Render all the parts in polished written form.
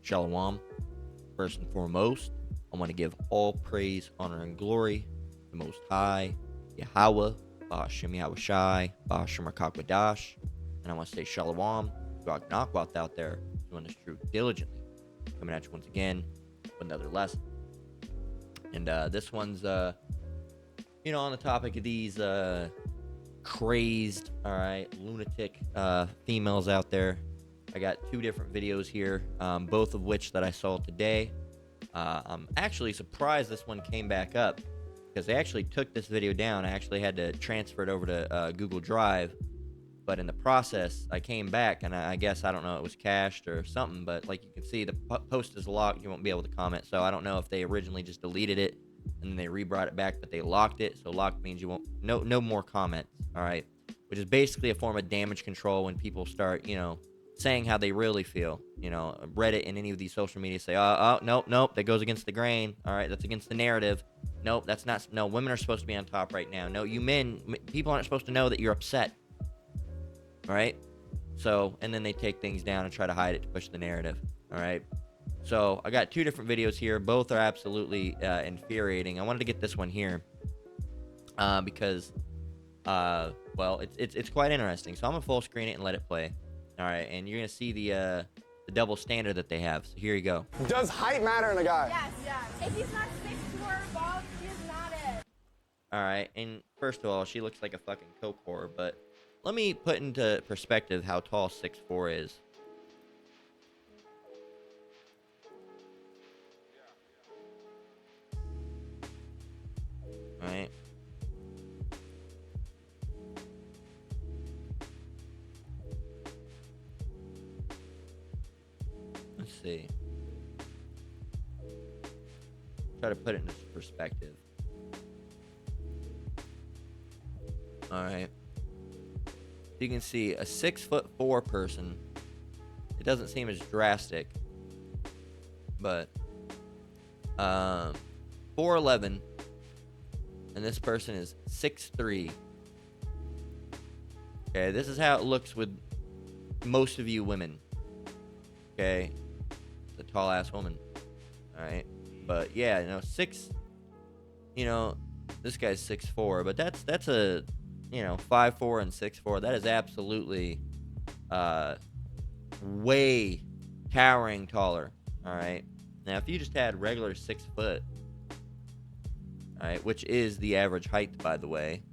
Shalom. First and foremost, I want to give all praise, honor, and glory to the Most High, Yahweh, Ba'ashem Yahweh Shai, Ba'ashem Rakakwadash, and I want to say Shalom to our Knockout out there doing this truth diligently. Coming at you once again with another lesson. And this one's, on the topic of these crazed, lunatic females out there. I got two different videos here, both of which that I saw today. I'm actually surprised this one came back up because they actually took this video down. I actually had to transfer it over to Google Drive, but in the process, I came back, and I guess, I don't know, it was cached or something, but like you can see, the post is locked. You won't be able to comment, so I don't know if they originally just deleted it and then they re-brought it back, but they locked it. So locked means you won't, no more comments, all right? Which is basically a form of damage control when people start, saying how they really feel. Reddit and any of these social media say, nope, that goes against the grain. All right, that's against the narrative. Nope, that's not. No, women are supposed to be on top right now. No, you men, people aren't supposed to know that you're upset. All right, so, and then they take things down and try to hide it to push the narrative. All right, so I got two different videos here. Both are absolutely infuriating. I wanted to get this one here because, it's quite interesting. So I'm gonna full screen it and let it play. All right, and you're gonna see the double standard that they have. So here you go. Does height matter in a guy? Yes. If he's not 6'4" above, he is not it. All right, and first of all, she looks like a fucking coke whore, but let me put into perspective how tall 6'4" is. All right. Let's see. Try to put it into perspective. All right. You can see a 6'4" person. It doesn't seem as drastic, but 4'11", and this person is 6'3". Okay, this is how it looks with most of you women. Okay, it's a tall ass woman. All right, but yeah, this guy's 6'4", but that's a 5'4" and 6'4". That is absolutely way towering taller. All right, now if you just had regular 6 foot, all right, which is the average height, by the way.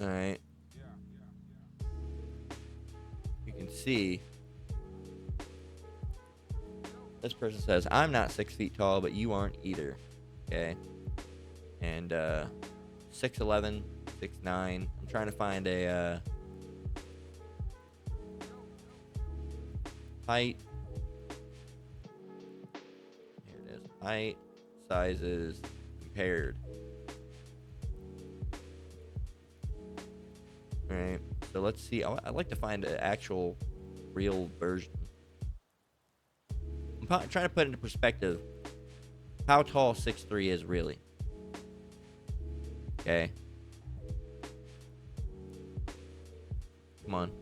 All right. You can see this person says, I'm not 6 feet tall, but you aren't either. Okay. And 6'11", 6'9". I'm trying to find a height. Here it is. Height, sizes, compared. All right. So let's see. I'd like to find an actual real version. I'm trying to put into perspective how tall 6'3" is really. Okay. Come on.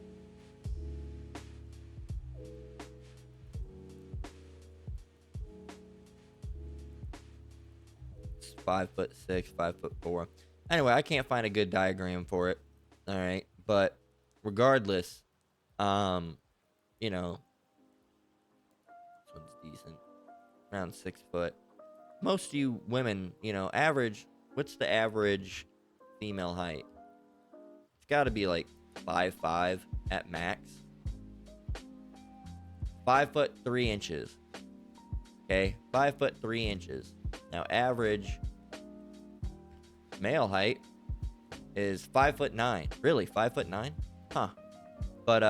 It's 5'6", 5'4". Anyway, I can't find a good diagram for it. All right, but regardless, this one's decent. Around 6 foot. Most of you women, average. What's the average female height? It's got to be like 5'5" at max. 5'3". Okay, 5'3". Now, average male height is 5'9". Really, 5'9"? Huh. But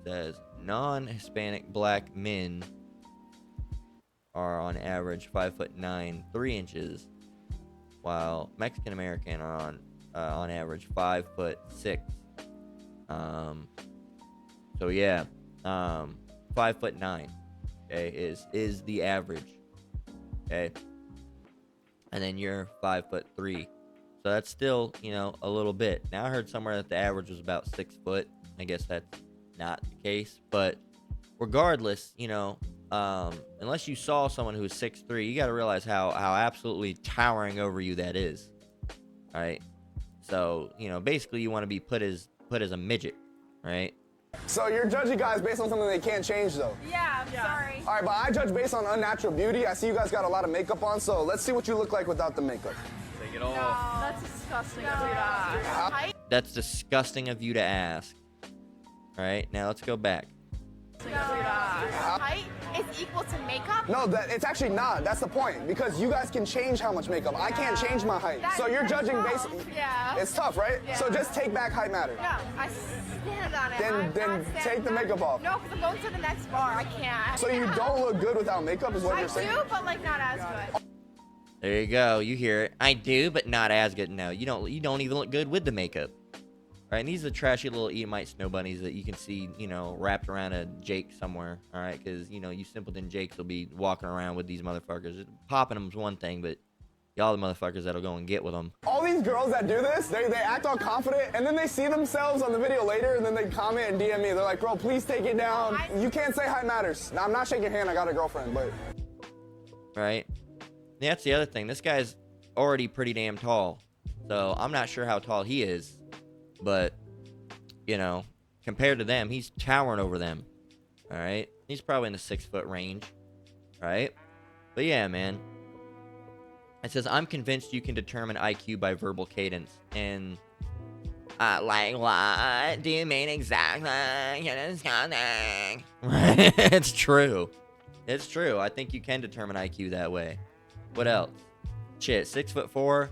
says non-Hispanic black men are on average 5'9", 3 inches, while Mexican American are on average 5'6". So yeah, 5'9". Okay, is the average. Okay, and then you're 5'3". So that's still, a little bit. Now I heard somewhere that the average was about 6 foot. I guess that's not the case, but regardless, unless you saw someone who's 6'3", you got to realize how absolutely towering over you that is. All right. So, basically you want to be put as a midget, right? So you're judging guys based on something they can't change, though? Yeah, I'm sorry. All right, but I judge based on unnatural beauty. I see you guys got a lot of makeup on, so let's see what you look like without the makeup. Take it off. That's disgusting. Height? That's disgusting of you to ask. All right, now let's go back. Height is equal to makeup? No, it's actually not. That's the point. Because you guys can change how much makeup. I can't change my height. So you're judging based. Yeah. It's tough, right? Yeah. So just take back height matter. No, I stand on it. Then take the makeup off. No, because I'm going to the next bar. I can't. So you don't look good without makeup, is what you're saying? I do, but like not as good. There you go. You hear it. I do, but not as good. No, you don't even look good with the makeup. All right, and these are the trashy little Edomite snow bunnies that you can see, wrapped around a Jake somewhere. All right, because, you simpleton Jakes will be walking around with these motherfuckers. Popping them's one thing, but y'all the motherfuckers that'll go and get with them. All these girls that do this, they act all confident, and then they see themselves on the video later, and then they comment and DM me. They're like, bro, please take it down. You can't say height matters. Now, I'm not shaking your hand. I got a girlfriend, but... Right? That's the other thing. This guy's already pretty damn tall. So I'm not sure how tall he is. But, compared to them, he's towering over them. All right? He's probably in the 6 foot range. Right? But yeah, man. It says, I'm convinced you can determine IQ by verbal cadence. And, like, what do you mean exactly? Right? It's true. It's true. I think you can determine IQ that way. What else? Shit, 6'4".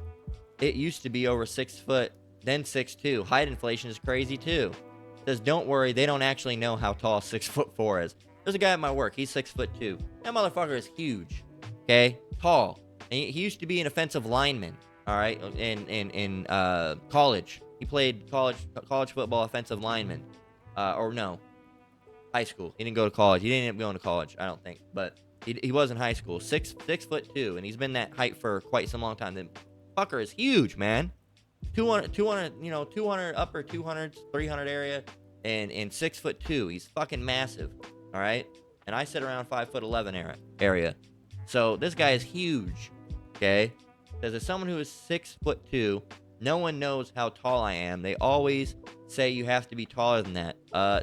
It used to be over 6 foot, then 6'2". Height inflation is crazy too. It says, don't worry, they don't actually know how tall 6'4" is. There's a guy at my work. He's 6'2". That motherfucker is huge. Okay, tall. And he used to be an offensive lineman. All right, in college, he played college football offensive lineman. Or no, high school. He didn't go to college. He didn't end up going to college, I don't think. But he was in high school. 6'2", and he's been that height for quite some long time. The fucker is huge, man. 200, 200 upper 200s, 300 area, and 6'2". He's fucking massive. All right, and I sit around 5'11" area. So this guy is huge. Okay, says as someone who is 6'2", no one knows how tall I am. They always say you have to be taller than that.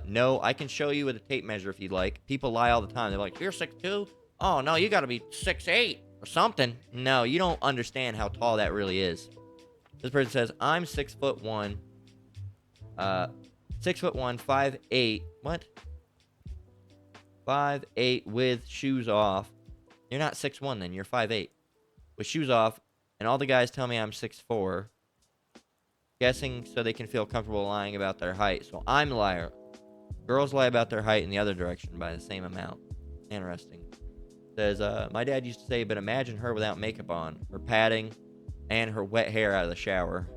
No, I can show you with a tape measure if you'd like. People lie all the time. They're like, you're 6'2"? Oh, no, you got to be 6'8" or something. No, you don't understand how tall that really is. This person says, I'm 6'1". 6'1", 5'8". What? 5'8" with shoes off. You're not 6'1" then. You're 5'8". With shoes off. And all the guys tell me I'm 6'4". Guessing so they can feel comfortable lying about their height. So I'm the liar. Girls lie about their height in the other direction by the same amount. Interesting. Says, my dad used to say, but imagine her without makeup on. Her padding and her wet hair out of the shower.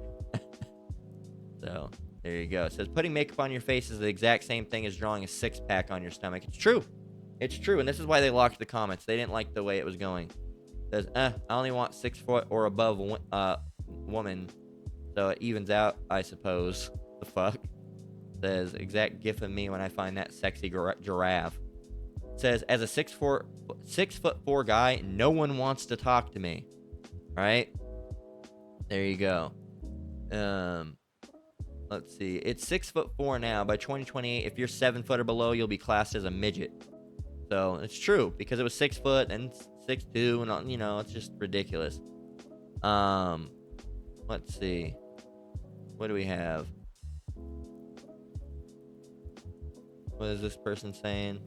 So, there you go. It says, putting makeup on your face is the exact same thing as drawing a six-pack on your stomach. It's true. It's true. And this is why they locked the comments. They didn't like the way it was going. It says, I only want 6 foot or above woman. So it evens out, I suppose. The fuck? Says, exact gif of me when I find that sexy giraffe. Says, as a 6'4" guy, no one wants to talk to me. Right? There you go. Let's see. It's 6'4" now. By 2028, if you're 7 foot or below, you'll be classed as a midget. So it's true because it was 6 foot and 6'2", and it's just ridiculous. Let's see. What do we have? What is this person saying?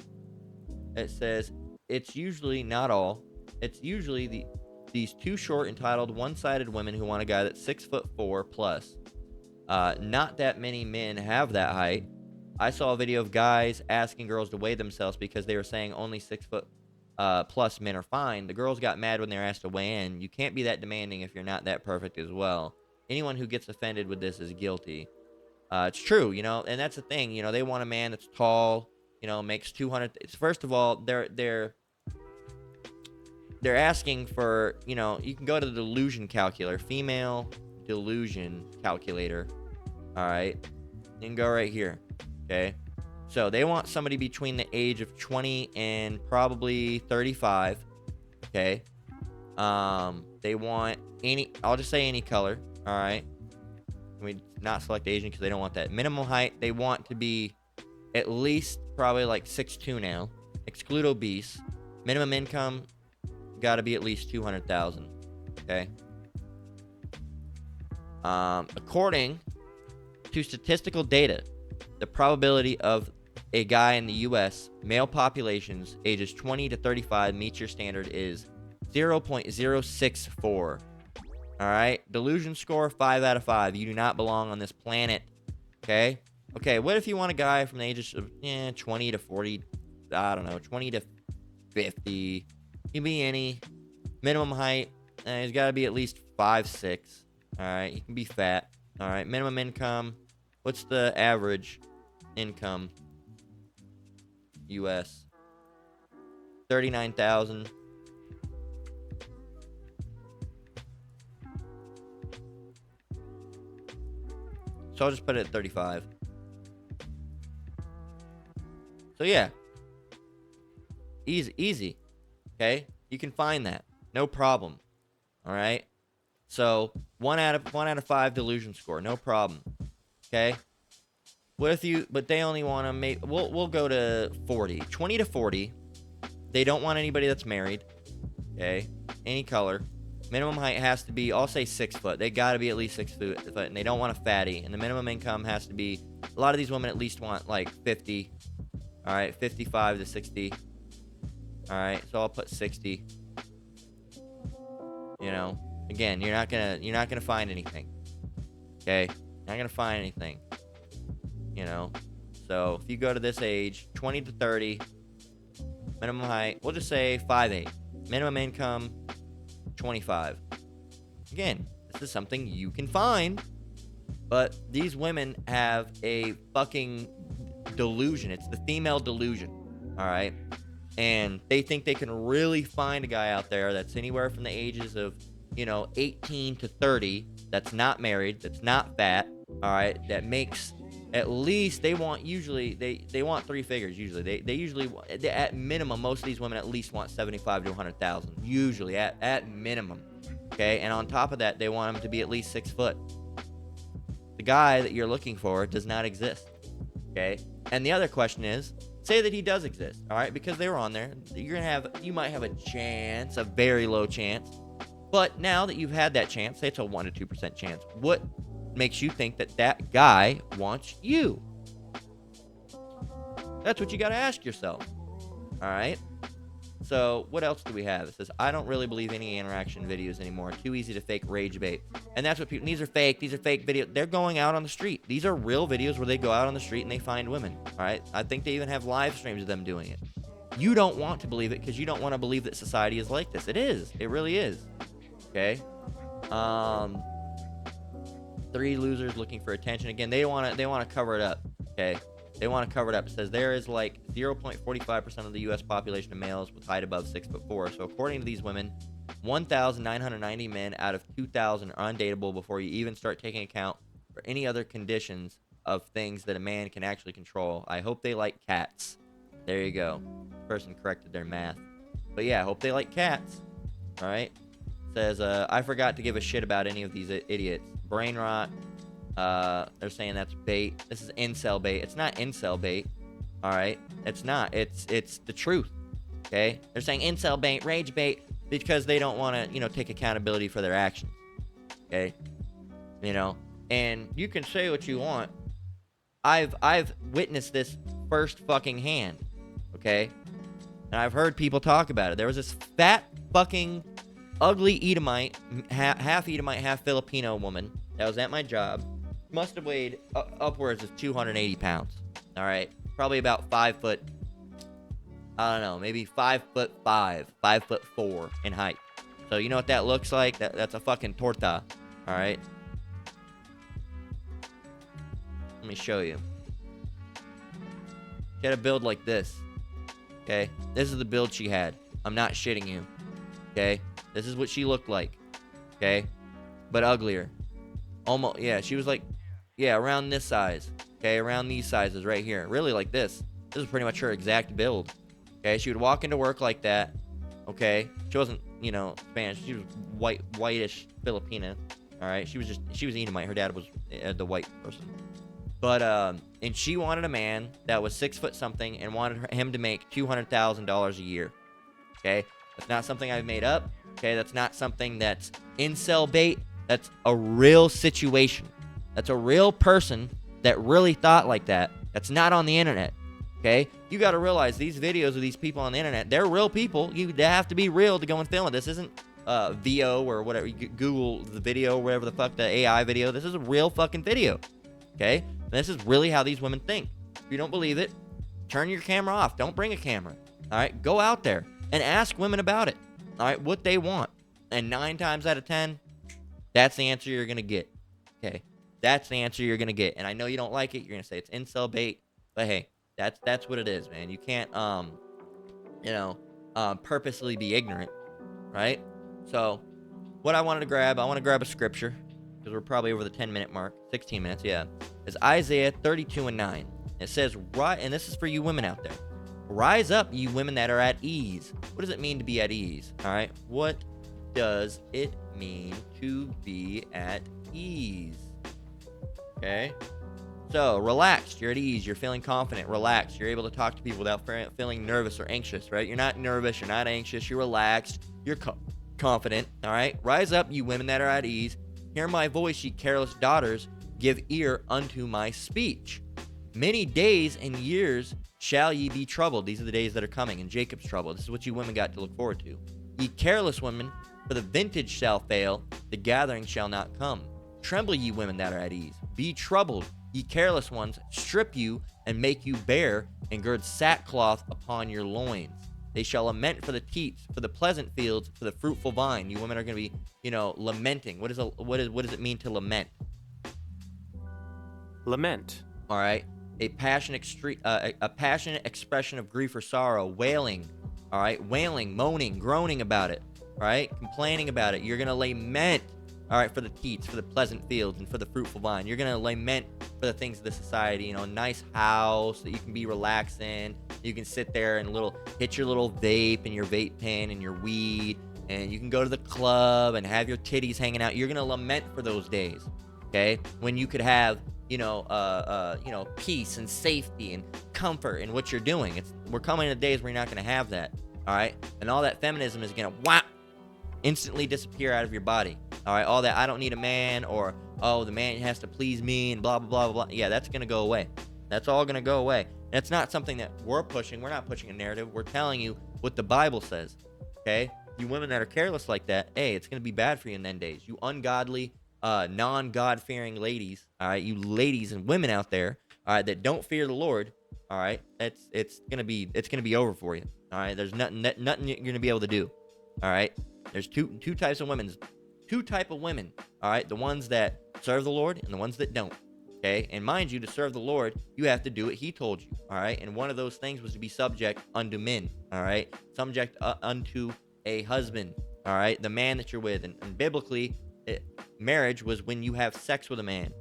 It says, it's usually not all. It's usually these too short, entitled, one-sided women who want a guy that's 6'4" plus. Not that many men have that height. I saw a video of guys asking girls to weigh themselves because they were saying only 6 foot plus men are fine. The girls got mad when they were asked to weigh in. You can't be that demanding if you're not that perfect as well. Anyone who gets offended with this is guilty. It's true, and that's the thing. They want a man that's tall, makes 200. First of all, they're asking for, you can go to the delusion calculator. Female delusion calculator. All right. You can go right here. Okay. So they want somebody between the age of 20 and probably 35. Okay. They want I'll just say any color. All right. We not select Asian because they don't want that. Minimum height, they want to be at least probably like 6'2" now. Exclude obese. Minimum income, got to be at least 200,000. Okay. According to statistical data, the probability of a guy in the U.S. male populations ages 20 to 35 meets your standard is 0.064. All right. Delusion score 5 out of 5. You do not belong on this planet. Okay. Okay. What if you want a guy from the ages of 20 to 40? I don't know, 20 to 50. He can be any. Minimum height, he's got to be at least 5'6". All right. He can be fat. All right. Minimum income. What's the average income? U.S. 39,000. So I'll just put it at 35. So yeah. Easy. Okay? You can find that. No problem. All right? So, 1 out of 5 delusion score. No problem. Okay? What if but they only want to make, we'll go to 40. 20 to 40. They don't want anybody that's married. Okay? Any color. Minimum height has to be, I'll say 6 foot. They got to be at least 6 foot, and they don't want a fatty. And the minimum income has to be, a lot of these women at least want like 50. All right, 55 to 60. All right, so I'll put 60. You know, again, you're not gonna find anything. Okay, not gonna find anything. You know, so if you go to this age, 20 to 30, minimum height, we'll just say 5'8". Minimum income, 25. Again, this is something you can find, but these women have a fucking delusion. It's the female delusion. All right. And they think they can really find a guy out there that's anywhere from the ages of, 18 to 30, that's not married, that's not fat, all right, that makes at least, they want 3 figures usually. They usually, at minimum, most of these women at least want 75 to 100,000, usually, at minimum, okay? And on top of that, they want them to be at least 6 foot. The guy that you're looking for does not exist, okay? And the other question is, say that he does exist, all right? Because they were on there, you might have a chance, a very low chance. But now that you've had that chance, say it's a 1 to 2% chance, what makes you think that guy wants you? That's what you got to ask yourself, all right? So what else do we have? It says, I don't really believe any interaction videos anymore. Too easy to fake rage bait. And that's what people, these are fake videos. They're going out on the street. These are real videos where they go out on the street and they find women, all right? I think they even have live streams of them doing it. You don't want to believe it because you don't want to believe that society is like this. It is. It really is. Okay? 3 losers looking for attention. Again, they want to cover it up, okay? They want to cover it up. It says there is like 0.45% of the U.S. population of males with height above 6'4". So according to these women, 1,990 men out of 2,000 are undateable before you even start taking account for any other conditions of things that a man can actually control. I hope they like cats. There you go. Person corrected their math. But yeah, I hope they like cats. All right. Says, I forgot to give a shit about any of these idiots. Brain rot. They're saying that's bait. This is incel bait. It's not incel bait. All right. It's not. It's the truth. Okay. They're saying incel bait, rage bait, because they don't want to, take accountability for their actions. Okay. And you can say what you want. I've witnessed this first fucking hand. Okay. And I've heard people talk about it. There was this fat fucking ugly Edomite, half Edomite, half Filipino woman that was at my job. Must have weighed upwards of 280 pounds. All right. Probably about 5 foot, I don't know, maybe 5'5", 5'4" in height. So you know what that looks like? That's a fucking torta. All right. Let me show you. She had a build like this. Okay. This is the build she had. I'm not shitting you. Okay. This is what she looked like. Okay. But uglier. almost, yeah, she was like, yeah, around this size. Okay, around these sizes right here. Really like this. This is pretty much her exact build. Okay, she would walk into work like that. Okay, she wasn't, Spanish. She was whitish Filipina. All right, she was Edomite. Her dad was the white person. But and she wanted a man that was 6 foot something and wanted him to make $200,000 a year. Okay, that's not something I've made up. Okay, that's not something that's incel bait. That's a real situation. That's a real person that really thought like that. That's not on the internet. Okay, you got to realize these videos of these people on the internet, they're real people. They have to be real to go and film it. This isn't VO or whatever. You Google the video, whatever the fuck, the AI video. This is a real fucking video. Okay, and this is really how these women think. If you don't believe it, turn your camera off. Don't bring a camera. All right, go out there and ask women about it. All right, what they want. And 9 times out of 10, that's the answer you're gonna get. Okay, that's the answer you're gonna get. And I know you don't like it. You're gonna say it's incel bait, but hey, that's what it is, man. You can't purposely be ignorant, right? So, what I want to grab a scripture because we're probably over the 10-minute mark, 16 minutes, yeah. Is Isaiah 32:9. It says, right, and this is for you women out there. Rise up, you women that are at ease. What does it mean to be at ease? All right, what does it mean to be at ease? Okay. So, relaxed, you're at ease, you're feeling confident, relaxed, you're able to talk to people without feeling nervous or anxious, right? You're not nervous, you're not anxious, you're relaxed, you're confident, all right? Rise up, you women that are at ease. Hear my voice, ye careless daughters, give ear unto my speech. Many days and years shall ye be troubled. These are the days that are coming, and Jacob's trouble. This is what you women got to look forward to. Ye careless women, for the vintage shall fail, the gathering shall not come. Tremble, ye women that are at ease. Be troubled, ye careless ones, strip you and make you bare, and gird sackcloth upon your loins. They shall lament for the teats, for the pleasant fields, for the fruitful vine. You women are going to be, lamenting. What does it mean to lament? Lament. All right, a passionate expression of grief or sorrow, wailing. All right, wailing, moaning, groaning about it. All right, complaining about it. You're going to lament. All right, for the teats, for the pleasant fields, and for the fruitful vine. You're going to lament for the things of the society, a nice house that you can be relaxed in. You can sit there and hit your little vape and your vape pen and your weed, and you can go to the club and have your titties hanging out. You're going to lament for those days, okay? When you could have, peace and safety and comfort in what you're doing. We're coming to days where you're not going to have that, all right? And all that feminism is going to instantly disappear out of your body. All right, all that I don't need a man, or the man has to please me and blah, blah, blah, blah, blah. Yeah, that's going to go away. That's all going to go away. And it's not something that we're pushing. We're not pushing a narrative. We're telling you what the Bible says, okay? You women that are careless like that, hey, it's going to be bad for you in them days. You ungodly, non-God-fearing ladies, all right? You ladies and women out there, all right, that don't fear the Lord, all right? It's going to be over for you, all right? There's nothing you're going to be able to do, all right? There's two types of women. Two type of women, all right? The ones that serve the Lord and the ones that don't, okay? And mind you, to serve the Lord, you have to do what he told you, all right? And one of those things was to be subject unto men, all right? Subject unto a husband, all right? The man that you're with. And biblically, marriage was when you have sex with a man,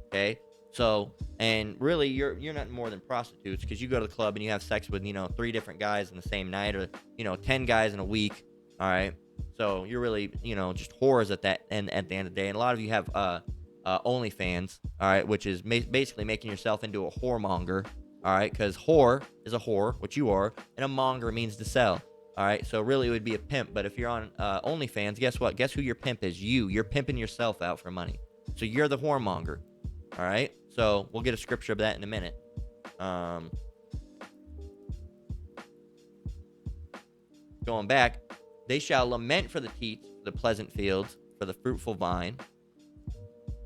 okay? So, and really, you're not more than prostitutes, because you go to the club and you have sex with, 3 different guys in the same night, or, 10 guys in a week, all right? So you're really, just whores at the end of the day. And a lot of you have OnlyFans, all right, which is basically making yourself into a whoremonger, all right, because whore is a whore, which you are, and a monger means to sell, all right. So really, it would be a pimp. But if you're on OnlyFans, guess what? Guess who your pimp is? You're pimping yourself out for money. So you're the whoremonger, all right. So we'll get a scripture of that in a minute. Going back. They shall lament for the teats, for the pleasant fields, for the fruitful vine.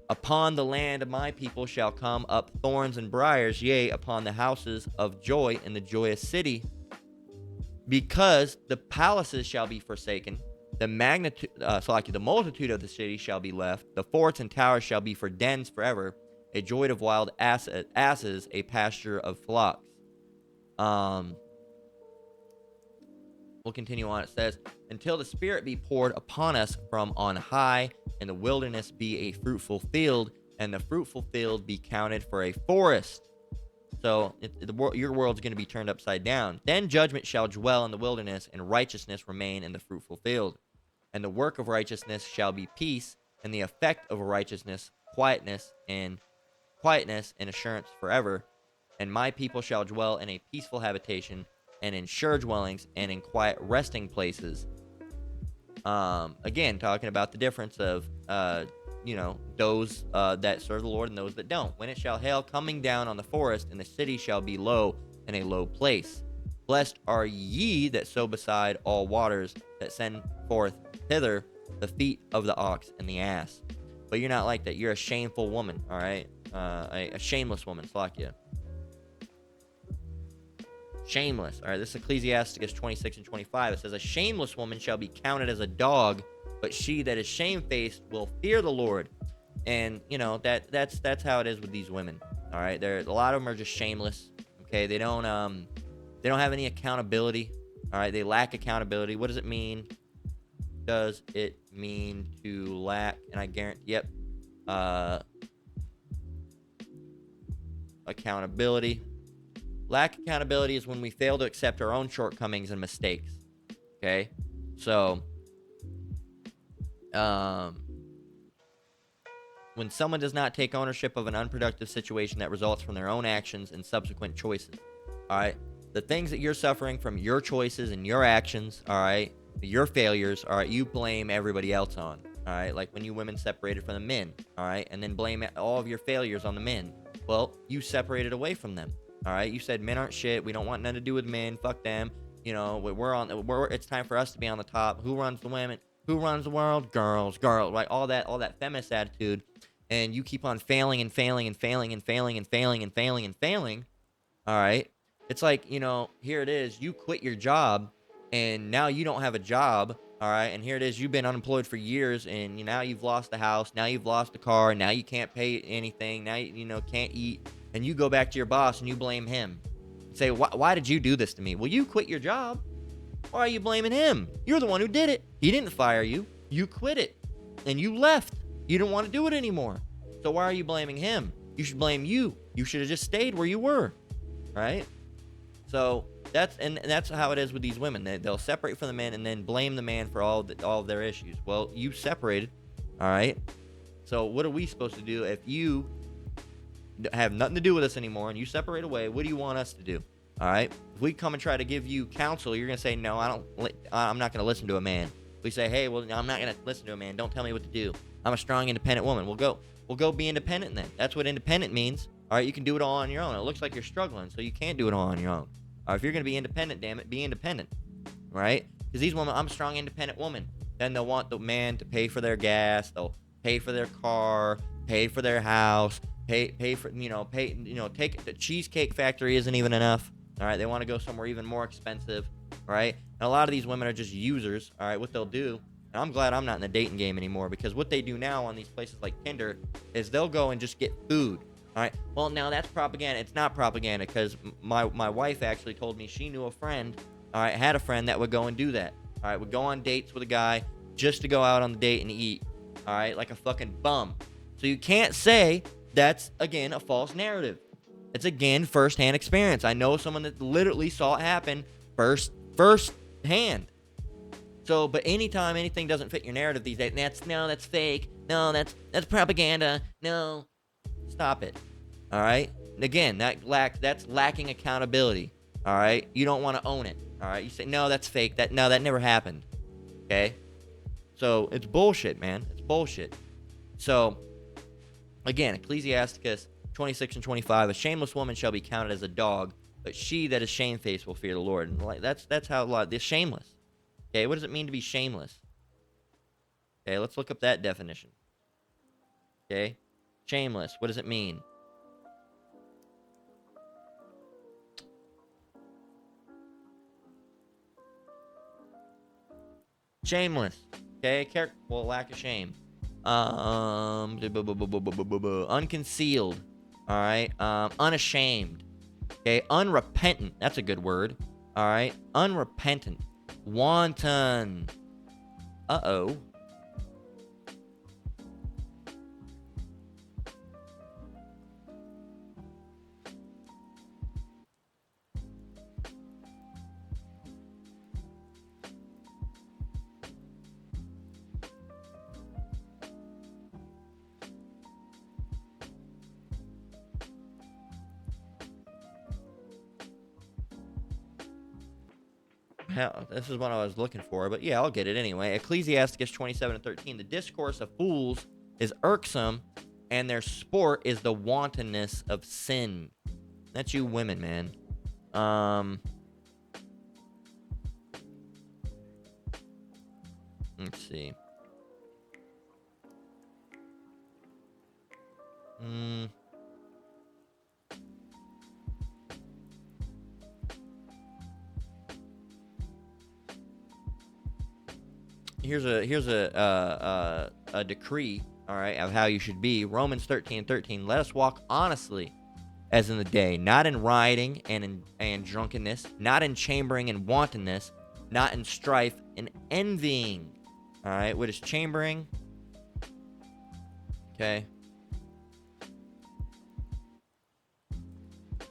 Upon the land of my people shall come up thorns and briars, yea, upon the houses of joy in the joyous city. Because the palaces shall be forsaken, the multitude of the city shall be left, the forts and towers shall be for dens forever, a joy of wild asses, a pasture of flocks. we'll continue on. It says, until the Spirit be poured upon us from on high, and the wilderness be a fruitful field, and the fruitful field be counted for a forest. So your world's going to be turned upside down. Then judgment shall dwell in the wilderness, and righteousness remain in the fruitful field. And the work of righteousness shall be peace, and the effect of righteousness quietness and assurance forever. And my people shall dwell in a peaceful habitation, and in sure dwellings, and in quiet resting places. Again, talking about the difference of those that serve the Lord and those that don't. When it shall hail coming down on the forest, and the city shall be low in a low place. Blessed are ye that sow beside all waters, that send forth hither the feet of the ox and the ass. But you're not like that. You're a shameful woman, all right? A shameless woman, Slakia. Shameless. All right, this is Ecclesiasticus 26 and 25. It says, a shameless woman shall be counted as a dog, but she that is shamefaced will fear the Lord. And, that's how it is with these women. All right, a lot of them are just shameless. Okay, they don't have any accountability. All right, they lack accountability. What does it mean? Does it mean to lack? And I guarantee, yep. Accountability. Lack accountability is when we fail to accept our own shortcomings and mistakes. Okay? So, when someone does not take ownership of an unproductive situation that results from their own actions and subsequent choices. All right? The things that you're suffering from your choices and your actions, all right, your failures, all right, you blame everybody else on. All right? Like when you women separated from the men, all right, and then blame all of your failures on the men. Well, you separated away from them. All right, you said men aren't shit. We don't want nothing to do with men. Fuck them. It's time for us to be on the top. Who runs the women? Who runs the world? Girls. Right? All that feminist attitude, and you keep on failing and failing and failing and failing and failing and failing and failing. All right, it's like here it is. You quit your job, and now you don't have a job. All right, and here it is. You've been unemployed for years, and now you've lost the house. Now you've lost the car. Now you can't pay anything. Now you can't eat. And you go back to your boss and you blame him. Say, why did you do this to me? Well, you quit your job. Why are you blaming him? You're the one who did it. He didn't fire you. You quit it. And you left. You didn't want to do it anymore. So why are you blaming him? You should blame you. You should have just stayed where you were. Right? So that's how it is with these women. They'll separate from the men and then blame the man for all of their issues. Well, you separated. All right? So what are we supposed to do if you have nothing to do with us anymore and you separate away? What do you want us to do? All right, if we come and try to give you counsel, you're gonna say no. I'm not gonna listen to a man. We say, hey, well, I'm not gonna listen to a man. Don't tell me what to do. I'm a strong, independent woman. We'll go be independent then. That's what independent means. All right, you can do it all on your own. It looks like you're struggling, so you can't do it all on your own. All right, if you're gonna be independent, damn it, be independent. Right? Because these women, I'm a strong, independent woman. Then they'll want the man to pay for their gas. They'll pay for their car, pay for their house. Pay for, take the Cheesecake Factory isn't even enough. All right, they want to go somewhere even more expensive, right? And a lot of these women are just users. All right, what they'll do, and I'm glad I'm not in the dating game anymore, because what they do now on these places like Tinder is they'll go and just get food. All right, well, now that's propaganda. It's not propaganda, because my wife actually told me she knew a friend, all right, had a friend that would go and do that. All right, would go on dates with a guy just to go out on the date and eat. All right, like a fucking bum. So you can't say that's, again, a false narrative. It's, again, first-hand experience. I know someone that literally saw it happen first hand. So, but anytime anything doesn't fit your narrative these days, that's fake. No, that's propaganda. No, stop it. All right? Again, that's lacking accountability. All right? You don't want to own it. All right? You say, no, that's fake. That never happened. Okay? So, it's bullshit, man. It's bullshit. So, again, Ecclesiasticus 26 and 25, a shameless woman shall be counted as a dog, but she that is shamefaced will fear the Lord. And that's how a lot, they're shameless. Okay, what does it mean to be shameless? Okay, let's look up that definition. Okay, shameless, what does it mean? Shameless. Okay, well, lack of shame. Unconcealed. All right. Unashamed. Okay, unrepentant. That's a good word. All right, unrepentant. Wanton. Uh-oh. Hell, this is what I was looking for, but yeah, I'll get it anyway. Ecclesiasticus 27:13. The discourse of fools is irksome, and their sport is the wantonness of sin. That's you women, man. Let's see. Here's a decree, all right, of how you should be. Romans 13:13. Let us walk honestly, as in the day, not in rioting and drunkenness, not in chambering and wantonness, not in strife and envying. All right, what is chambering? Okay.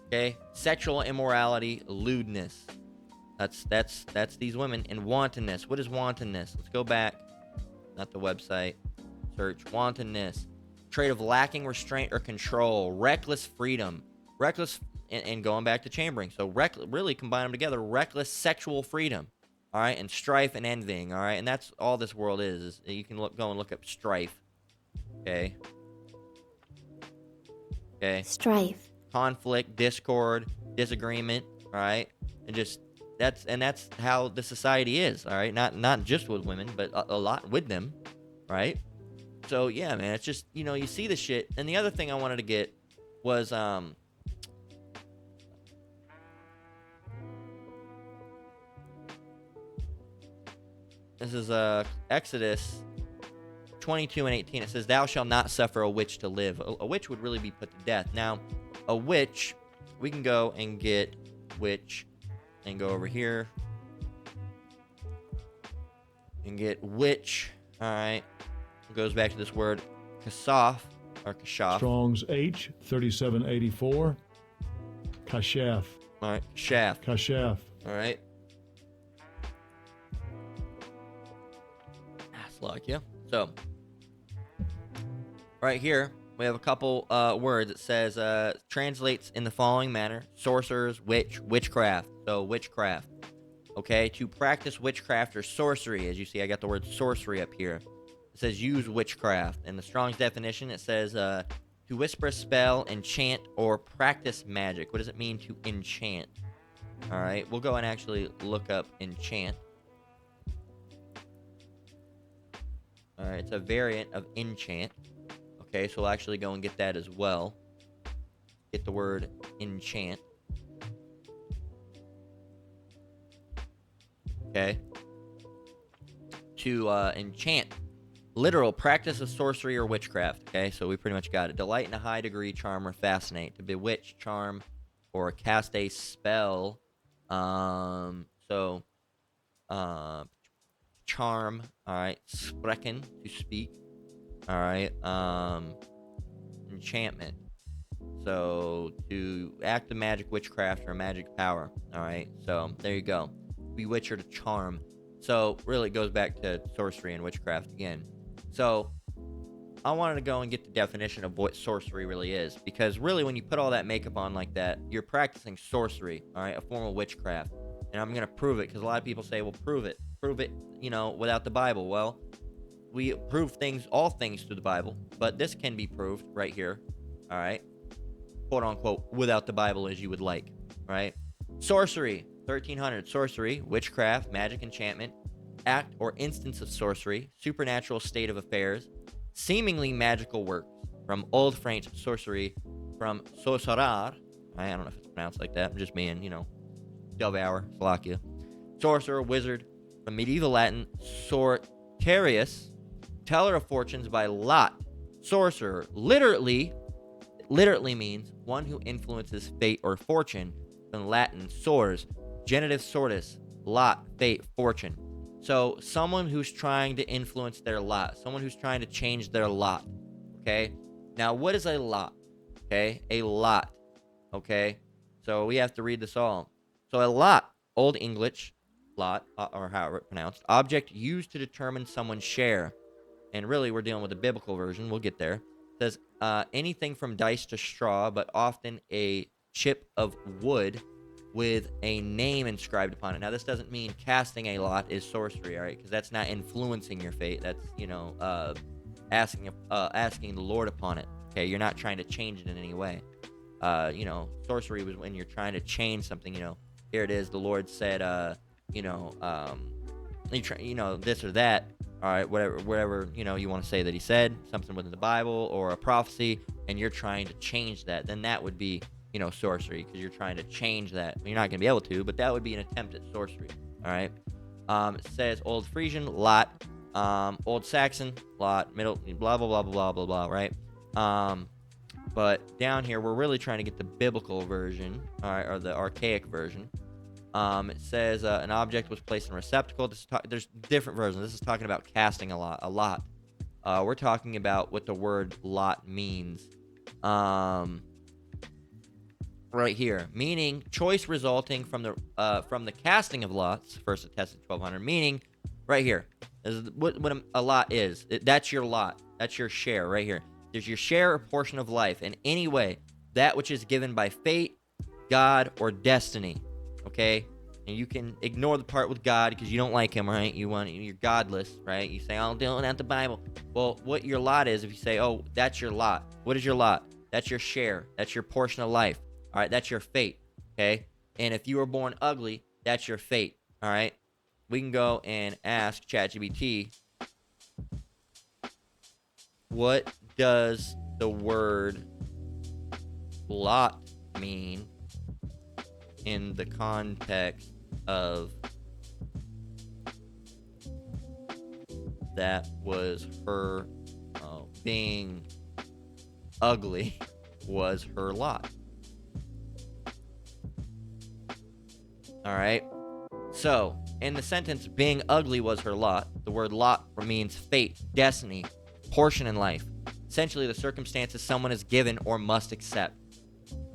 Okay, sexual immorality, lewdness. That's these women. And wantonness. What is wantonness? Let's go back. Not the website. Search wantonness. Trait of lacking restraint or control. Reckless freedom. Reckless and going back to chambering. So really combine them together. Reckless sexual freedom. All right, and strife and envying. All right, and that's all this world is you can go and look up strife. Okay. Okay. Strife. Conflict, discord, disagreement. All right, and just. That's how the society is, all right? Not just with women, but a lot with them, right? So, yeah, man, it's just, you see the shit. And the other thing I wanted to get was, this is Exodus 22:18. It says, "Thou shalt not suffer a witch to live." A witch would really be put to death. Now, a witch, we can go and get witch. And go over here and get witch. All right, it goes back to this word kasaf or kashaf. Strong's H 3784. Kashaf. All right, shaft. Kashaf. All right. That's like you. So right here we have a couple words. It says translates in the following manner: sorcerers, witchcraft. So witchcraft. Okay, to practice witchcraft or sorcery. As you see, I got the word sorcery up here. It says use witchcraft. In the Strong's definition, it says to whisper a spell, enchant, or practice magic. What does it mean to enchant? All right, we'll go and actually look up enchant. All right, it's a variant of enchant. Okay, so we'll actually go and get that as well. Get the word enchant. Okay. To enchant. Literal practice of sorcery or witchcraft. Okay, so we pretty much got it. Delight in a high degree, charm, or fascinate. To bewitch, charm, or cast a spell. Charm. All right. Sprechen, to speak. All right. Enchantment. So to act a magic, witchcraft, or a magic power. All right. So there you go. Bewitch or to charm. So really it goes back to sorcery and witchcraft again. So I wanted to go and get the definition of what sorcery really is, because really when you put all that makeup on like that, you're practicing sorcery, all right, a form of witchcraft. And I'm going to prove it, because a lot of people say, well, prove it, without the Bible. Well, we prove all things through the Bible, but this can be proved right here, all right, quote unquote, without the Bible, as you would like, right? Sorcery. 1300. Sorcery, witchcraft, magic, enchantment, act or instance of sorcery, supernatural state of affairs, seemingly magical works. From Old French sorcery, from sorcerar, I don't know if it's pronounced like that, I'm just being, Delvour, Slovakia. Sorcerer, wizard. From medieval Latin, sortarius, teller of fortunes by lot. Sorcerer, literally means one who influences fate or fortune. From Latin, sors, genitive sortis, lot, fate, fortune. So someone who's trying to influence their lot, someone who's trying to change their lot. Okay. Now, what is a lot? Okay. A lot. Okay. So we have to read this all. So a lot, Old English, lot, or however it's pronounced, object used to determine someone's share. And really, we're dealing with the biblical version. We'll get there. It says anything from dice to straw, but often a chip of wood with a name inscribed upon it. Now, this doesn't mean casting a lot is sorcery, all right? Because that's not influencing your fate. That's, asking the Lord upon it. Okay, you're not trying to change it in any way. Sorcery was when you're trying to change something. Here it is. The Lord said, this or that. All right, whatever you want to say that he said, something within the Bible or a prophecy, and you're trying to change that, then that would be, sorcery, because you're trying to change that. You're not going to be able to, but that would be an attempt at sorcery. All right. It says Old Frisian, lot, Old Saxon, lot, Middle, blah, blah, blah, blah, blah, blah, right? But down here, we're really trying to get the biblical version, all right, or the archaic version. It says an object was placed in a receptacle. There's different versions. This is talking about casting a lot. We're talking about what the word lot means. Right here, meaning choice resulting from the casting of lots. First attested 1200. Meaning, right here, is what a lot is. That's your lot. That's your share right here. There's your share or portion of life in any way, that which is given by fate, God, or destiny. Okay, and you can ignore the part with God because you don't like him, right? You're godless, right? You say, "I'll deal without the Bible." Well, what your lot is, if you say, "Oh, that's your lot," what is your lot? That's your share. That's your portion of life. All right, that's your fate. Okay, and if you were born ugly, that's your fate. All right, we can go and ask ChatGPT, what does the word lot mean in the context of that was her being ugly was her lot. All right. So, in the sentence, being ugly was her lot, the word lot means fate, destiny, portion in life. Essentially, the circumstances someone is given or must accept.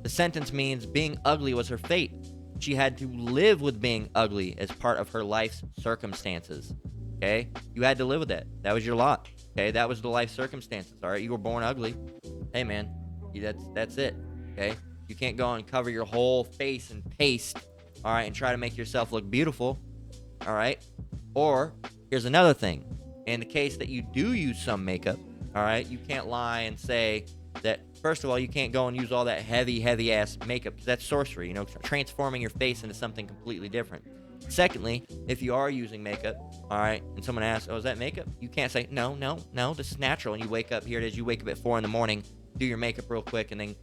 The sentence means being ugly was her fate. She had to live with being ugly as part of her life's circumstances. Okay? You had to live with that. That was your lot. Okay? That was the life circumstances. All right? You were born ugly. Hey, man. That's it. Okay? You can't go and cover your whole face in paste. All right? And try to make yourself look beautiful. All right? Or, here's another thing. In the case that you do use some makeup, all right, you can't lie and say that, first of all, you can't go and use all that heavy ass makeup, because that's sorcery, transforming your face into something completely different. Secondly, if you are using makeup, all right, and someone asks, "Oh, is that makeup?" You can't say, no, this is natural. And you wake up, here it is, you wake up at 4 a.m, do your makeup real quick, and then,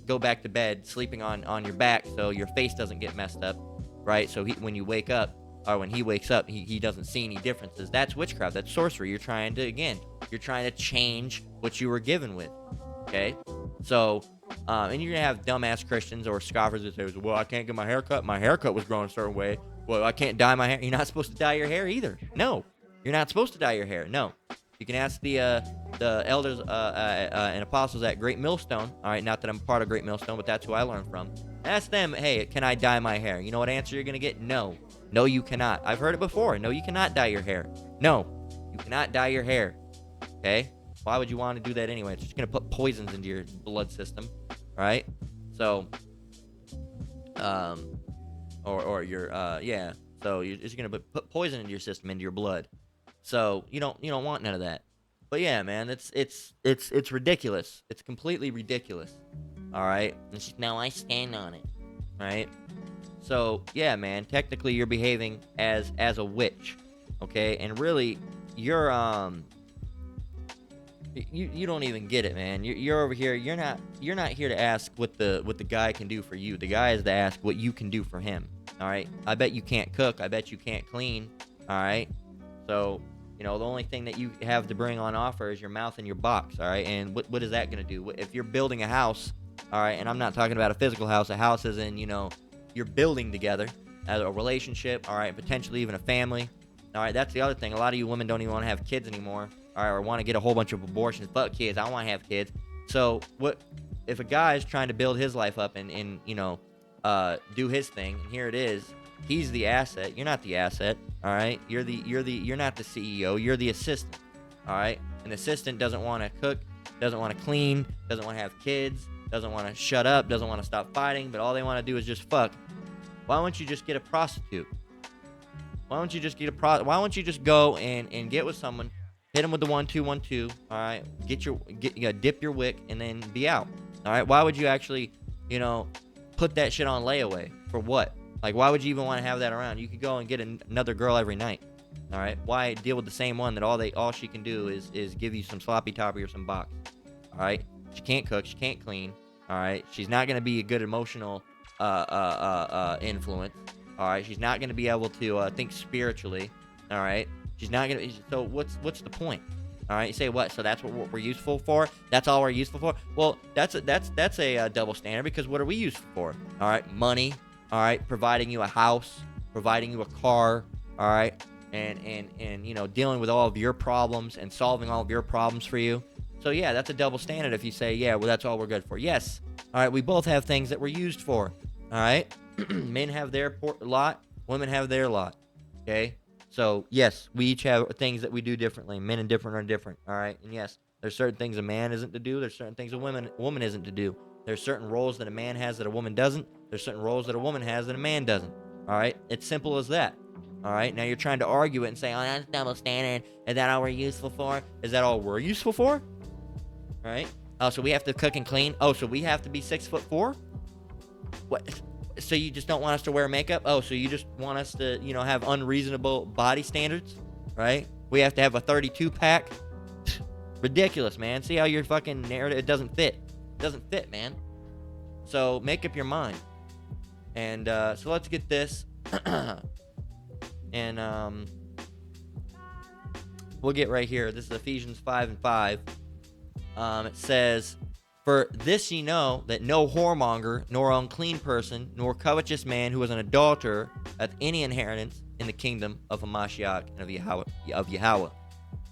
go back to bed sleeping on your back so your face doesn't get messed up, right? So when you wake up, or when he wakes up, he doesn't see any differences. That's witchcraft. That's sorcery. You're trying to change what you were given with. Okay? So, and you're going to have dumbass Christians or scoffers that say, "Well, I can't get my hair cut. My haircut was growing a certain way. Well, I can't dye my hair." You're not supposed to dye your hair either. No. You're not supposed to dye your hair. No. You can ask the elders and apostles at Great Millstone. All right, not that I'm part of Great Millstone, but that's who I learned from. Ask them, "Hey, can I dye my hair?" You know what answer you're going to get? No. No, you cannot. I've heard it before. No, you cannot dye your hair. No, you cannot dye your hair. Okay? Why would you want to do that anyway? It's just going to put poisons into your blood system. Right? So, or your, yeah. So you're just going to put poison into your system, into your blood. So you don't want none of that. But yeah, man, it's ridiculous. It's completely ridiculous. All right? And she's, "No, I stand on it." Right? So, yeah, man, technically you're behaving as a witch, okay? And really, you're, you don't even get it, man. You're over here, you're not here to ask what the guy can do for you. The guy is to ask what you can do for him, all right? I bet you can't cook. I bet you can't clean, all right? So, the only thing that you have to bring on offer is your mouth and your box, all right? And what is that going to do? If you're building a house, all right, and I'm not talking about a physical house. A house is in, you're building together, a relationship, all right, potentially even a family. All right, that's the other thing. A lot of you women don't even want to have kids anymore, all right, or want to get a whole bunch of abortions. Fuck kids, I don't want to have kids. So what if a guy is trying to build his life up and you know, do his thing, and here it is, he's the asset. You're not the asset, all right? You're not the CEO. You're the assistant, all right? An assistant doesn't want to cook, doesn't want to clean, doesn't want to have kids, doesn't want to shut up, doesn't want to stop fighting, but all they want to do is just fuck. Why don't you just get a prostitute? Why don't you just why don't you just go and get with someone, hit them with the 1-2-1-2, all right? Dip your wick and then be out. All right? Why would you actually, you know, put that shit on layaway? For what? Like, why would you even want to have that around? You could go and get another girl every night. All right? Why deal with the same one that all she can do is give you some sloppy toppy or some box? All right? She can't cook, she can't clean. All right? She's not going to be a good emotional influence. All right? She's not going to be able to think spiritually. All right? She's not going to. So what's the point? All right, you say what? So that's what we're useful for? That's all we're useful for? Well, that's a double standard, because what are we useful for? All right, money. All right, providing you a house, providing you a car. All right, and you know, dealing with all of your problems and solving all of your problems for you. So yeah, that's a double standard if you say, yeah, well, that's all we're good for. Yes. All right, we both have things that we're used for. All right, men have their lot, women have their lot. Okay. So, yes, we each have things that we do differently. Men and different are different, all right? And, yes, there's certain things a man isn't to do. There's certain things a woman isn't to do. There's certain roles that a man has that a woman doesn't. There's certain roles that a woman has that a man doesn't, all right? It's simple as that, all right? Now, you're trying to argue it and say, oh, that's double standard. Is that all we're useful for? Is that all we're useful for? All right? Oh, so we have to cook and clean? Oh, so we have to be 6'4"? What? So you just don't want us to wear makeup? Oh, so you just want us to, you know, have unreasonable body standards, right? We have to have a 32-pack? Ridiculous, man. See how your fucking narrative, it doesn't fit. It doesn't fit, man. So make up your mind. And so let's get this. And we'll get right here. This is Ephesians 5:5. It says, for this ye know, that no whoremonger, nor unclean person, nor covetous man who is an adulterer hath any inheritance in the kingdom of Hamashiach and of Yahweh.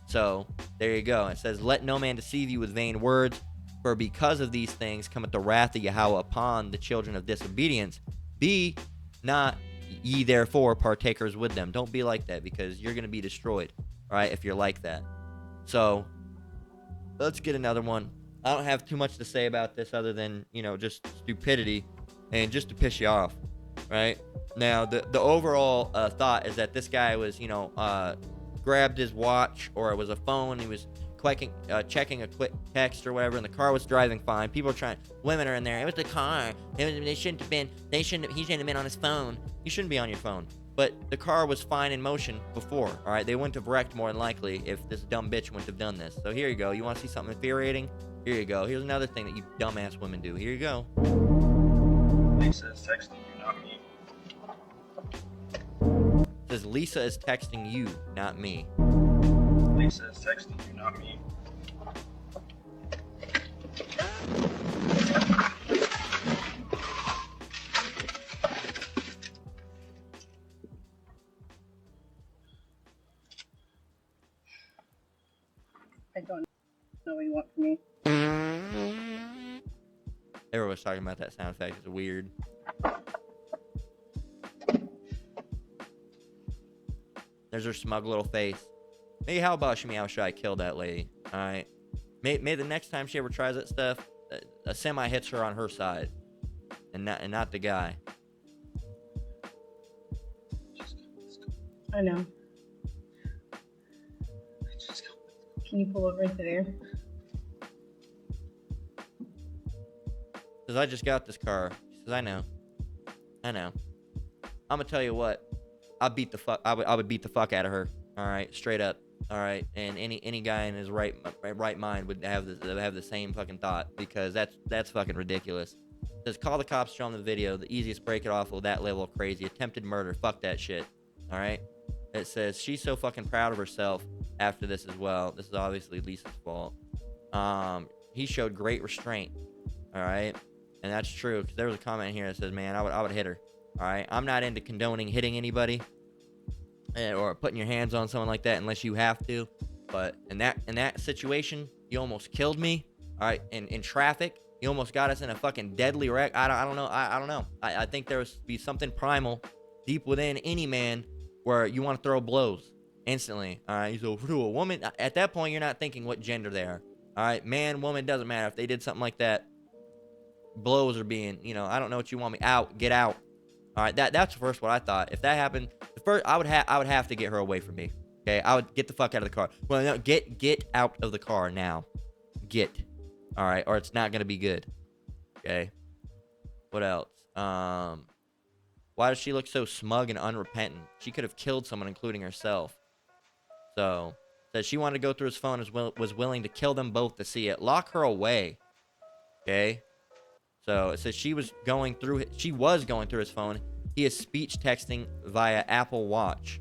So, there you go. It says, let no man deceive you with vain words, for because of these things cometh the wrath of Yahweh upon the children of disobedience. Be not ye therefore partakers with them. Don't be like that, because you're going to be destroyed, right, if you're like that. So, let's get another one. I don't have too much to say about this other than, you know, just stupidity and just to piss you off, right? Now, the overall thought is that this guy was, you know, grabbed his watch, or it was a phone. He was checking a quick text or whatever, and the car was driving fine. People are trying, women are in there. It was the car. He shouldn't have been on his phone. You shouldn't be on your phone. But the car was fine in motion before, all right? They wouldn't have wrecked more than likely if this dumb bitch wouldn't have done this. So here you go. You want to see something infuriating? Here you go. Here's another thing that you dumbass women do. Here you go. Lisa is texting you, not me. It says Lisa is texting you, not me. Lisa is texting you, not me. I don't know what you want from me. Everyone's talking about that sound effect. It's weird. There's her smug little face. Maybe how about how should I kill that lady? All right. May the next time she ever tries that stuff, a semi hits her on her side, and not the guy. I know. Can you pull it right there? Says I just got this car. She says I know. I'm gonna tell you what. I would beat the fuck out of her. All right, straight up. All right, and any guy in his right mind would have the same fucking thought, because that's fucking ridiculous. It says call the cops, show them the video. The easiest break it off with that level of crazy. Attempted murder. Fuck that shit. All right. It says she's so fucking proud of herself after this as well. This is obviously Lisa's fault. He showed great restraint. All right, and that's true. Cause there was a comment here that says, "Man, I would hit her. All right, I'm not into condoning hitting anybody or putting your hands on someone like that unless you have to. But in that situation, you almost killed me. All right, in traffic, you almost got us in a fucking deadly wreck. I don't know. I don't know. I think there must be something primal deep within any man where you want to throw blows instantly. All right, so to a woman, at that point, you're not thinking what gender they are. All right, man, woman, doesn't matter. If they did something like that, blows are being, I don't know what you want me out. Get out. All right, that's first what I thought. If that happened, first I would have to get her away from me. Okay, I would get the fuck out of the car. Well, no, get out of the car now. Get. All right, or it's not gonna be good. Okay. What else? Why does she look so smug and unrepentant? She could have killed someone, including herself. So, says she wanted to go through his phone, was willing to kill them both to see it. Lock her away. Okay. So it says she was going through his phone. He is speech texting via Apple Watch.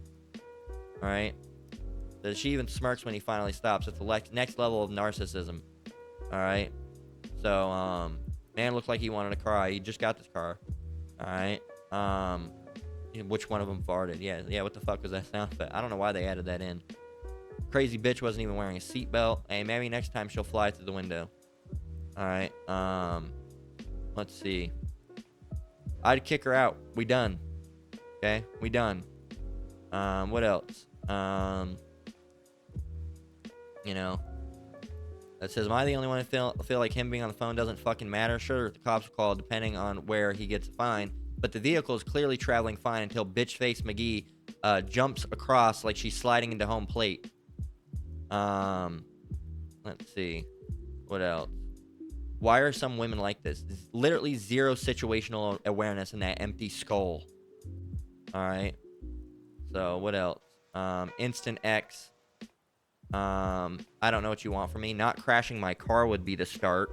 All right. So she even smirks when he finally stops. It's the next level of narcissism. All right. So man looked like he wanted to cry. He just got this car. All right. Which one of them farted? Yeah. What the fuck was that sound effect? I don't know why they added that in. Crazy bitch wasn't even wearing a seatbelt. Hey, maybe next time she'll fly through the window. All right. Let's see. I'd kick her out. We done. Okay? We done. What else? That says, am I the only one who feel like him being on the phone doesn't fucking matter? Sure, the cops will call depending on where he gets fined, but the vehicle is clearly traveling fine until bitch face McGee jumps across like she's sliding into home plate. Let's see. What else? Why are some women like this? There's literally zero situational awareness in that empty skull. All right. So what else? Instant X. I don't know what you want from me. Not crashing my car would be the start.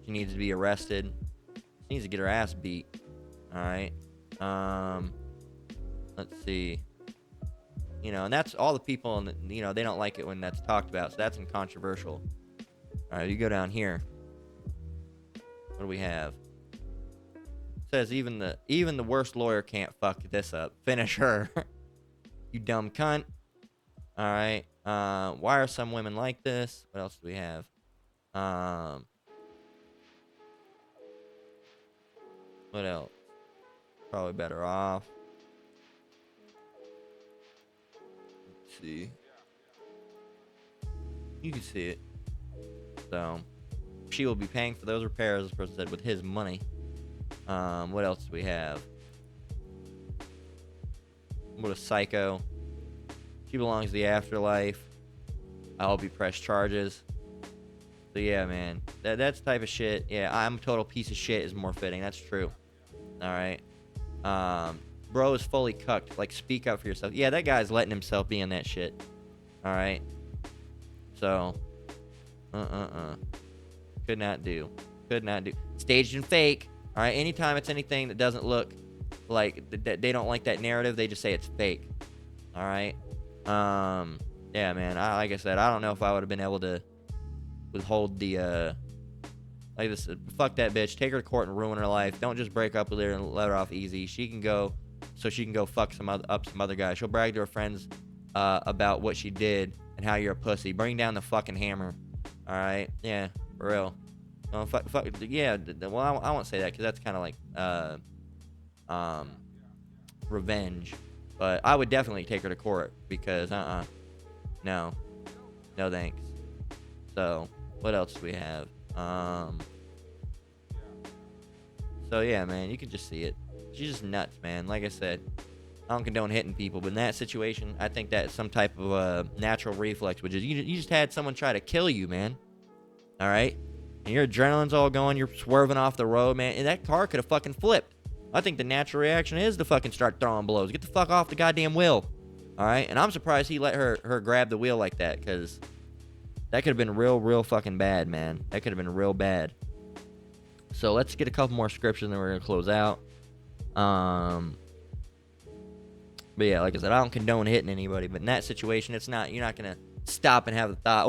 She needs to be arrested. She needs to get her ass beat. All right. Let's see. And that's all the people, and they don't like it when that's talked about. So that's controversial. All right, you go down here. What do we have? It says even the worst lawyer can't fuck this up. Finish her. You dumb cunt. All right. Why are some women like this? What else do we have? What else? Probably better off. Let's see. You can see it. So, she will be paying for those repairs, as the person said, with his money. What else do we have? What a psycho. She belongs to the afterlife. I hope he pressed charges. So yeah, man. That's the type of shit. Yeah, I'm a total piece of shit is more fitting. That's true. Alright. Bro is fully cucked. Like, speak up for yourself. Yeah, that guy's letting himself be in that shit. Alright. So. Could not do. Staged and fake. Alright, anytime it's anything that doesn't look like they don't like that narrative, they just say it's fake. Alright. Yeah, man. Like I said, I don't know if I would have been able to withhold the like this. Fuck that bitch. Take her to court and ruin her life. Don't just break up with her and let her off easy. She can go fuck some other guy. She'll brag to her friends about what she did and how you're a pussy. Bring down the fucking hammer. All right. Yeah, for real. Fuck. Yeah. Well, I won't say that because that's kind of like revenge. But I would definitely take her to court because no thanks. So what else do we have? So yeah, man, you can just see it. She's just nuts, man. Like I said, I don't condone hitting people, but in that situation, I think that's some type of natural reflex, which is you just had someone try to kill you, man. All right, and your adrenaline's all going. You're swerving off the road, man, and that car could have fucking flipped. I think the natural reaction is to fucking start throwing blows. Get the fuck off the goddamn wheel. All right? And I'm surprised he let her grab the wheel like that, because that could have been real fucking bad, man. That could have been real bad. So let's get a couple more scriptures and then we're going to close out. But yeah, like I said, I don't condone hitting anybody, but in that situation, you're not going to stop and have the thought,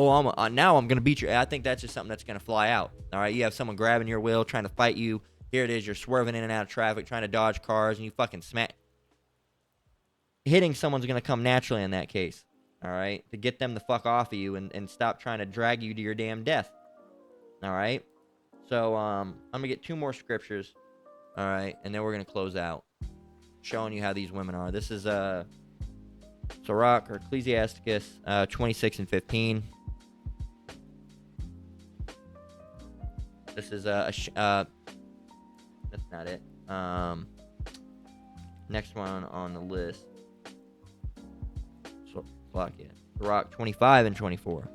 now I'm going to beat you. I think that's just something that's going to fly out. All right? You have someone grabbing your wheel, trying to fight you, Here it is. You're swerving in and out of traffic, trying to dodge cars, and you fucking smack. Hitting someone's going to come naturally in that case. All right? To get them the fuck off of you and stop trying to drag you to your damn death. All right? So, I'm going to get 2 more scriptures. All right? And then we're going to close out. Showing you how these women are. This is, Sirach or Ecclesiasticus 26 and 15. This is that's not it. Next one on the list. Sirach 25 and 24.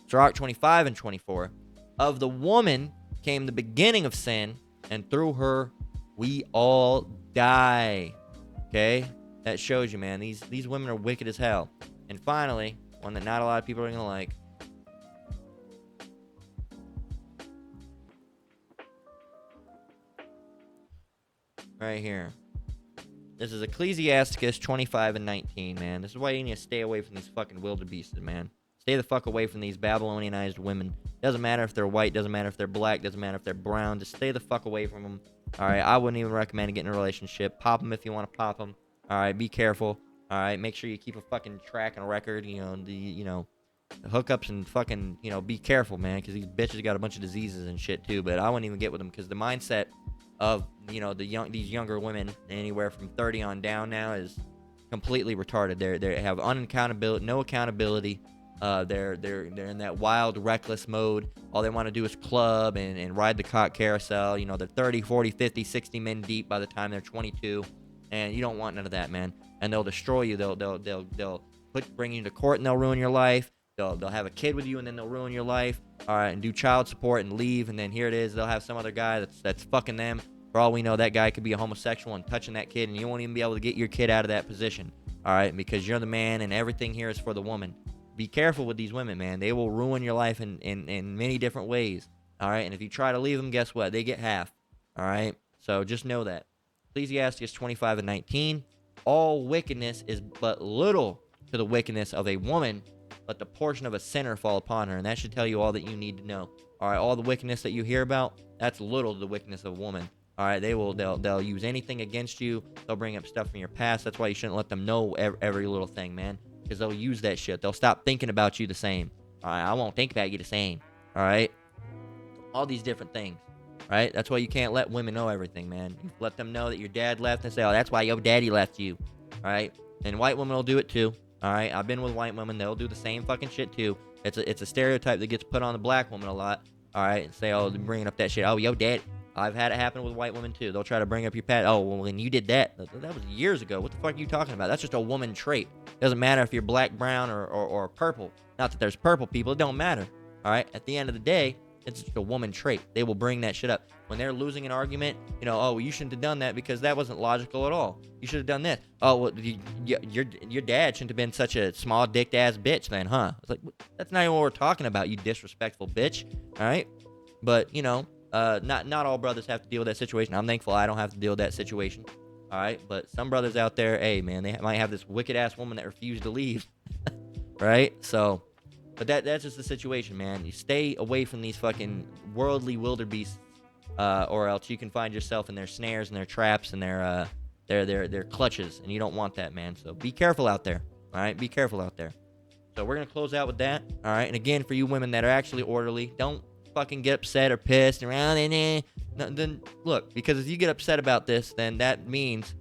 Sirach 25 and 24. Of the woman came the beginning of sin, and through her we all die. Okay? That shows you, man. These women are wicked as hell. And finally, one that not a lot of people are going to like. Right here. This is Ecclesiasticus 25 and 19, man. This is why you need to stay away from these fucking wildebeests, man. Stay the fuck away from these Babylonianized women. Doesn't matter if they're white, doesn't matter if they're black, doesn't matter if they're brown. Just stay the fuck away from them. All right, I wouldn't even recommend getting a relationship. Pop them if you want to pop them. All right, be careful. All right, make sure you keep a fucking track and record. The hookups and fucking, be careful, man, because these bitches got a bunch of diseases and shit too. But I wouldn't even get with them because the mindset of these younger women, anywhere from 30 on down now, is completely retarded. They have no accountability. They're in that wild, reckless mode. All they want to do is club and ride the cock carousel. They're 30, 40, 50, 60 men deep by the time they're 22. And you don't want none of that, man. And they'll destroy you. They'll bring you to court and they'll ruin your life. They'll have a kid with you and then they'll ruin your life. All right, and do child support and leave. And then here it is. They'll have some other guy that's fucking them. For all we know, that guy could be a homosexual and touching that kid, and you won't even be able to get your kid out of that position. All right, because you're the man and everything here is for the woman. Be careful with these women, man. They will ruin your life in many different ways. All right, and if you try to leave them, guess what? They get half. All right, so just know that. Ecclesiastes 25 and 19. All wickedness is but little to the wickedness of a woman, but the portion of a sinner fall upon her. And that should tell you all that you need to know. All right, all the wickedness that you hear about, that's little to the wickedness of a woman. All right, they'll use anything against you. They'll bring up stuff from your past. That's why you shouldn't let them know every little thing, man, because they'll use that shit. They'll stop thinking about you the same. All right, I won't think about you the same. All right, all these different things. Right? That's why you can't let women know everything, man. You let them know that your dad left and say, oh, that's why your daddy left you. All right? And white women will do it too. All right? I've been with white women. They'll do the same fucking shit too. It's a stereotype that gets put on the black woman a lot. All right? And say, oh, they're bringing up that shit. Oh, yo, dad. I've had it happen with white women too. They'll try to bring up your past. Oh, well, when you did that, that was years ago. What the fuck are you talking about? That's just a woman trait. Doesn't matter if you're black, brown, or purple. Not that there's purple people. It don't matter. All right? At the end of the day, it's just a woman trait. They will bring that shit up. When they're losing an argument, oh, well, you shouldn't have done that because that wasn't logical at all. You should have done this. Oh, well, your dad shouldn't have been such a small-dicked ass bitch then, huh? It's like, that's not even what we're talking about, you disrespectful bitch. All right? But, not all brothers have to deal with that situation. I'm thankful I don't have to deal with that situation. All right? But some brothers out there, hey, man, they might have this wicked-ass woman that refused to leave. Right? So... But that's just the situation, man. You stay away from these fucking worldly wildebeests, or else you can find yourself in their snares and their traps and their clutches, and you don't want that, man. So be careful out there, all right? Be careful out there. So we're gonna close out with that, all right? And again, for you women that are actually orderly, don't fucking get upset or pissed around and then look, because if you get upset about this, then that means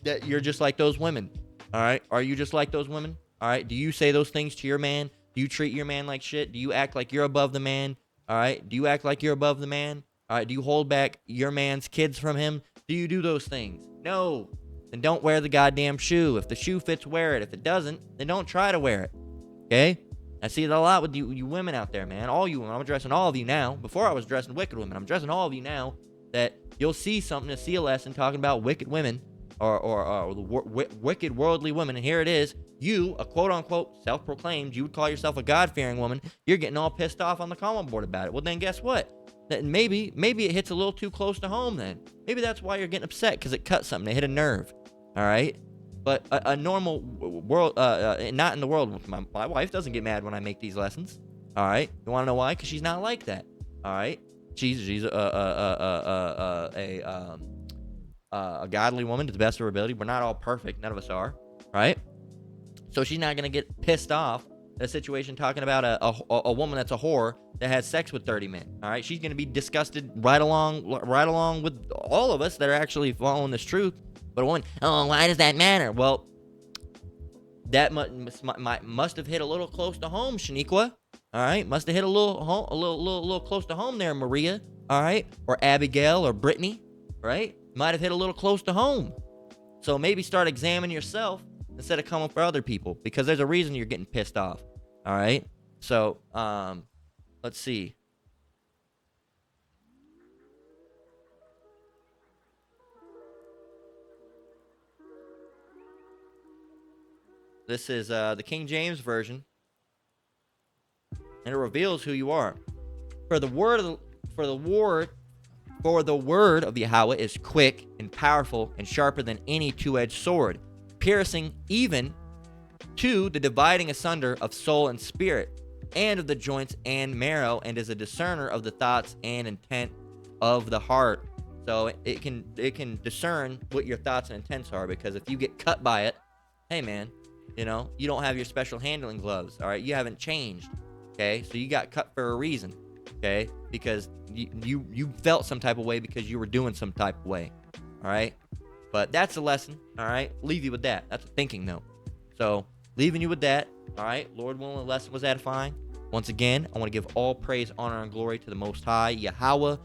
that you're just like those women, all right? Are you just like those women? All right? Do you say those things to your man? Do you treat your man like shit? Do you act like you're above the man? All right? Do you act like you're above the man? All right? Do you hold back your man's kids from him? Do you do those things? No. Then don't wear the goddamn shoe. If the shoe fits, wear it. If it doesn't, then don't try to wear it. Okay? I see it a lot with you women out there, man. All you women. I'm addressing all of you now. Before I was addressing wicked women. I'm addressing all of you now that you'll see something to see a lesson talking about wicked women or wicked worldly women. And here it is. You, a quote-unquote self-proclaimed, you would call yourself a God-fearing woman, you're getting all pissed off on the comment board about it. Well, then guess what? That maybe it hits a little too close to home then. Maybe that's why you're getting upset, because it cut something. It hit a nerve. All right? But a normal world, not in the world. My wife doesn't get mad when I make these lessons. All right? You want to know why? Because she's not like that. All right? She's a godly woman to the best of her ability. We're not all perfect. None of us are, right? So she's not gonna get pissed off at a situation talking about a woman that's a whore that has sex with 30 men. All right, she's gonna be disgusted right along with all of us that are actually following this truth. But a woman, oh, why does that matter? Well, that must have hit a little close to home, Shaniqua. All right, must have hit a little close to home there, Maria. All right, or Abigail or Brittany, right? Might have hit a little close to home. So maybe start examining yourself instead of coming for other people, because there's a reason you're getting pissed off. All right, so let's see. This is the King James Version, and it reveals who you are. For the word of Yahweh is quick and powerful and sharper than any two-edged sword, piercing even to the dividing asunder of soul and spirit, and of the joints and marrow, and is a discerner of the thoughts and intent of the heart. So it can discern what your thoughts and intents are, because if you get cut by it, hey man, you know, you don't have your special handling gloves, all right? You haven't changed, okay? So you got cut for a reason, okay? Because you felt some type of way because you were doing some type of way, all right? But that's a lesson, all right? Leave you with that. That's a thinking note. So leaving you with that, all right? Lord willing, the lesson was edifying. Once again, I want to give all praise, honor, and glory to the Most High, Yahweh,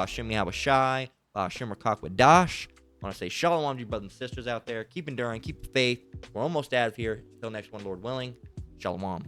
Shem Yahweh Shai, Shem Rakak Dash. I want to say shalom to you brothers and sisters out there. Keep enduring, keep the faith. We're almost out of here. Until next one, Lord willing. Shalom.